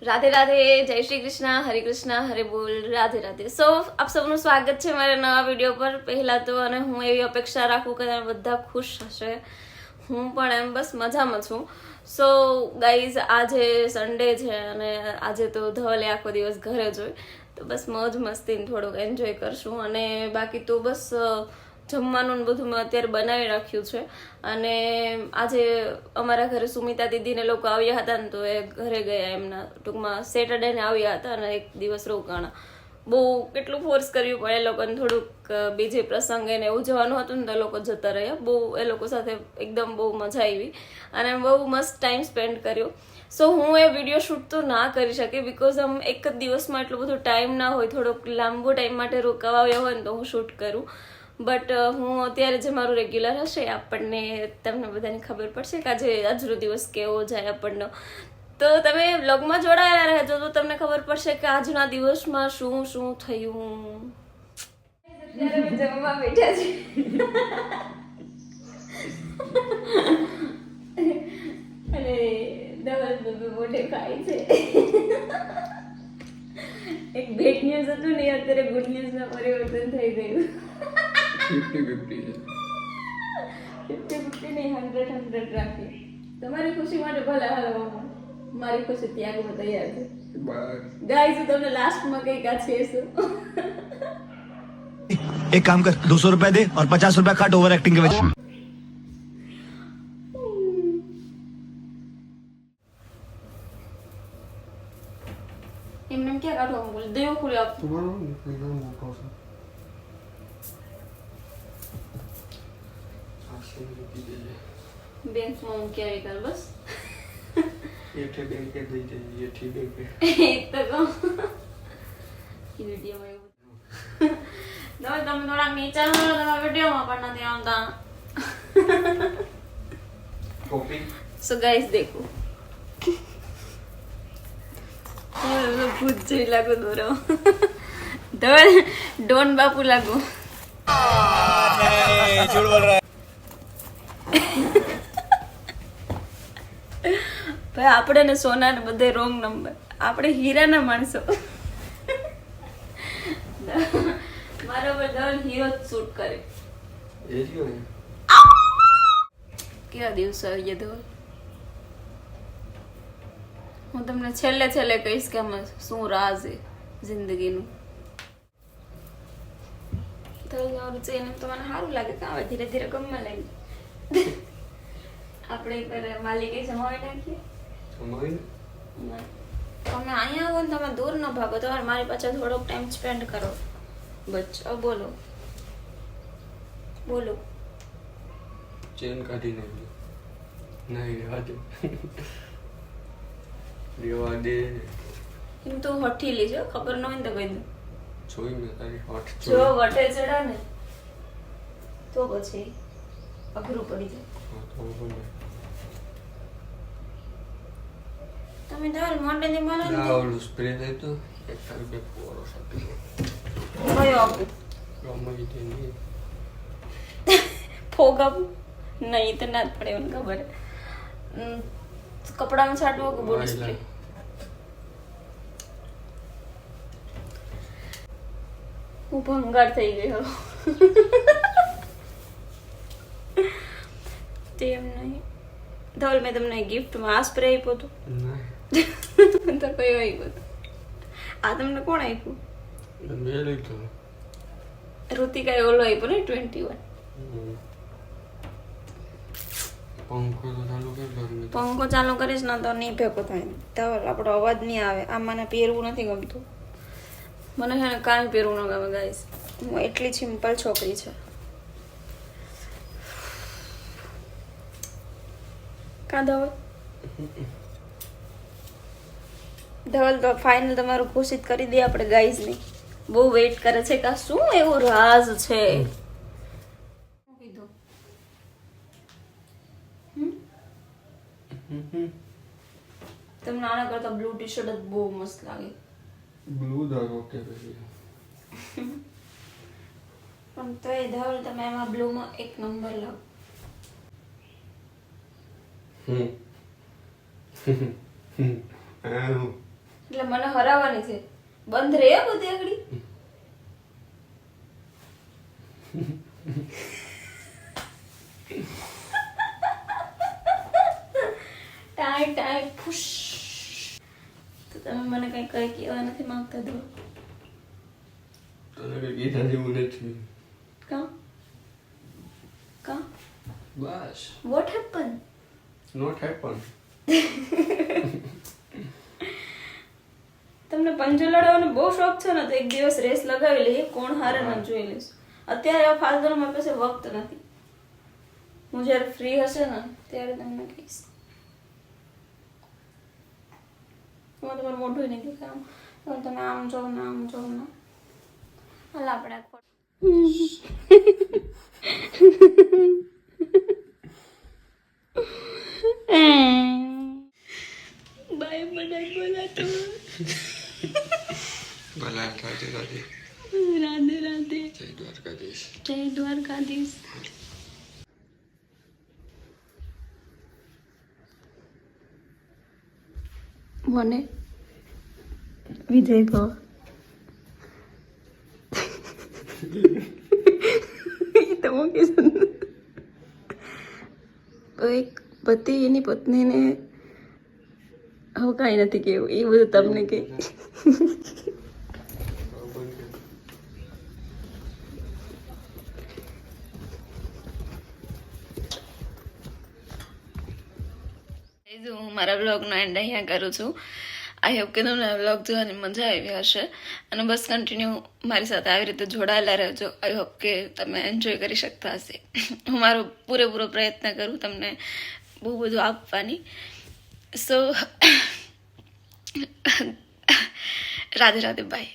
राधे राधे, जय श्री कृष्ण, हरे कृष्ण, हरे बोल, राधे राधे. સો આપ સૌનું સ્વાગત છે મારા નવા વિડીયો પર. પહેલા તો અને હું એવી અપેક્ષા રાખું કે તમે બધા ખુશ હશે. હું પણ એમ બસ મજામાં છું. સો ગાઈઝ, આજે સન્ડે છે અને આજે તો ધવલે આખો દિવસ ઘરે જ હોય, તો બસ મોજ મસ્તીને થોડુંક એન્જોય કરશું. અને બાકી તો બસ જમવાનું ને બધું મેં અત્યારે બનાવી રાખ્યું છે. અને આજે અમારા ઘરે સુમિતા દીદીને લોકો આવ્યા હતા ને, તો એ ઘરે ગયા. એમના ટૂંકમાં સેટરડે ને આવ્યા હતા અને એક દિવસ રોકાણા. બહુ કેટલું ફોર્સ કર્યું પણ એ લોકોને થોડુંક બીજે પ્રસંગ એને ઉજવવાનું હતું ને, તો એ લોકો જતા રહ્યા. બહુ એ લોકો સાથે એકદમ બહુ મજા આવી અને બહુ મસ્ત ટાઈમ સ્પેન્ડ કર્યો. સો હું એ વિડીયો શૂટ તો ના કરી શકે, બિકોઝ આમ એક જ દિવસમાં એટલો બધો ટાઈમ ના હોય. થોડોક લાંબો ટાઈમ માટે રોકાવ્યો હોય ને તો હું શૂટ કરું. બટ હું અત્યારે જે મારું રેગ્યુલર હશે, આપણને તમને બધાને ખબર પડશે કે આજનો દિવસ કેવો જાય આપણનો. તો તમે વ્લોગમાં જોડાયેલા રહેજો તો તમને ખબર પડશે કે આજના દિવસમાં શું શું થયું. અત્યારે અમે જમવા બેઠા છે અને ધવલ બેબી મોઢે ખાય છે. એક બેડ ન્યૂઝ હતું ને, અત્યારે ગુડ ન્યૂઝમાં પરિવર્તન થઈ ગયું. 50-50 નહીં, 100-100 રાખી. તમારી ખુશી માટે ભલે હાલો, મારી ખુશી ત્યાગમાં તૈયાર છે. ગાઈઝ, હું તમને લાસ્ટમાં કંઈક આ છે શું. एक काम कर 200 रुपए दे और 50 रुपए काट ओवर एक्टिंग के वजह એમને ક્યાં કાઢવા બોલ દેવો ખુલે આપ. બેંકમાં હું ક્યારે કર બસ ये बैंक के दे दे, ये ठीक है એક તો કહું વિડીયોમાં એવું તમે થોડાક નીચા તમારા વિડીયોમાં પણ નથી આવતા. कॉपी સો ગાઈસ દેખો, ભૂત જેવી લાગુ દોરો. ધવલ ડોન બાપુ લાગુ. ભાઈ, આપણે ને સોના ને બધે રોંગ નંબર. આપણે હીરા ના માણસો. મારો પર ધવલ હીરો જ શૂટ કરે. ये क्यों है? કેવા દિવસો આવી ગયા ધવલ. હું તમને છેલ્લે કહીશ કે આમાં શું રાજ છે જિંદગીનું. ધવલ ચેન તો મને સારું લાગે કે હવે ધીરે ધીરે ગમવા લાગી. આપણે પર માલિકે જમાવી નાખીએ. हमारी તમે અહીંયા આવો ને, તમે દૂર ન ભાગો, તમારે મારી પાછળ થોડોક ટાઈમ સ્પેન્ડ કરો. બચ્ચો બોલો બોલો. चैन काटी नहीं नहीं रेवा दे रेवा दे. એમ તો હઠી લેજો, ખબર ન હોય ને તો કહી દઉં. જોઈ મેં તારી હોઠ જો વટે ચડા ને તો પછી અઘરું પડી જાય. તો બોલે તમે ધવલ મોઢે ની બોલો ને ના તો ઓલું સ્પ્રે થાય તો એક તારું બે પોરો સાપી કયો આપું રમાઈ દે નહીં ફોગ આપું? નહીં તો ના જ પડે, મને ખબર. કપડામાં છાંટવો કે બોડી સ્પ્રે? હું ભંગાર થઈ ગઈ હવે. તેમ નહીં ધવલ, મેં તમને ગિફ્ટમાં આ સ્પ્રે આપ્યો હતો. ના તો કયો આપ્યો હતો? આ તમને કોણ આપ્યું? મેં લીધો ઋતિકાએ ઓલો આપ્યો ને 21. પંખો તો ચાલુ કરી દો. પંખો ચાલુ કરીશ ને તો નહીં ભેગો થાય. ધવલ, આપણો અવાજ નહીં આવે. આ મને પહેરવું નથી ગમતું. મને છે ને કાંઈ પહેરવું ન ગમે ગાઈસ. હું એટલી સિમ્પલ છોકરી છે. કા ધવલ? ધવલ તો ફાઇનલ તમારું ઘોષિત કરી દે આપણે ગાઈઝ ને. બહુ વેઇટ કરે છે કે શું એવું રાજ છે. કીધું તમને આના કરતા બ્લુ ટી શર્ટ જ બહુ મસ્ત લાગે. બ્લુ ધારો કે પછી પણ તો એ ધવલ, તમે એમાં બ્લુમાં એક નંબર લાવો. એટલે મને હરાવવાની છે. બંધ રહે બધી આગળી. ટાઈ ટાઈ ફુશ. તો તમે મને કઈ કઈ કહેવા નથી માંગતા દો. તને કઈ કીધા જેવું નથી. કા કા બસ વોટ હેપન? Not happen. તમને પંજો લડાવવાનો બહુ શોખ છે ને તો એક દિવસ રેસ લગાવી લઈએ, કોણ હારે ને જોઈ લઈશ. અત્યારે આ ફાલતુનો મારી પાસે વખત નથી. હું જ્યારે ફ્રી હશે ને ત્યારે તમને કહીશ. હું તમારું મોઢું નહીં દેખાડું. તમે આમ જો ને આમ જો ને. હાલ આપણે બાય બધા બોલાતો. ભલા રાધે રાધે. રાધે રાધે. જય દ્વારકાધીશ. જય દ્વારકાધીશ. મને વિજય ભવ. તો હું કીધું એક પતિ એની પત્નીને હવે કાંઈ નથી કેવું, એ બધું તમને કે. હું મારા બ્લોગનો એન્ડ અહીંયા કરું છું. આઈ હોપ કે તમને બ્લોગ જોવાની મજા આવી હશે અને બસ કન્ટિન્યુ મારી સાથે આવી રીતે જોડાયેલા રહેજો. આઈ હોપ કે તમે એન્જોય કરી શકતા હશે. હું મારો પૂરેપૂરો પ્રયત્ન કરું તમને બહુ બધું આપવાની. સો રાધે રાધે, બાય.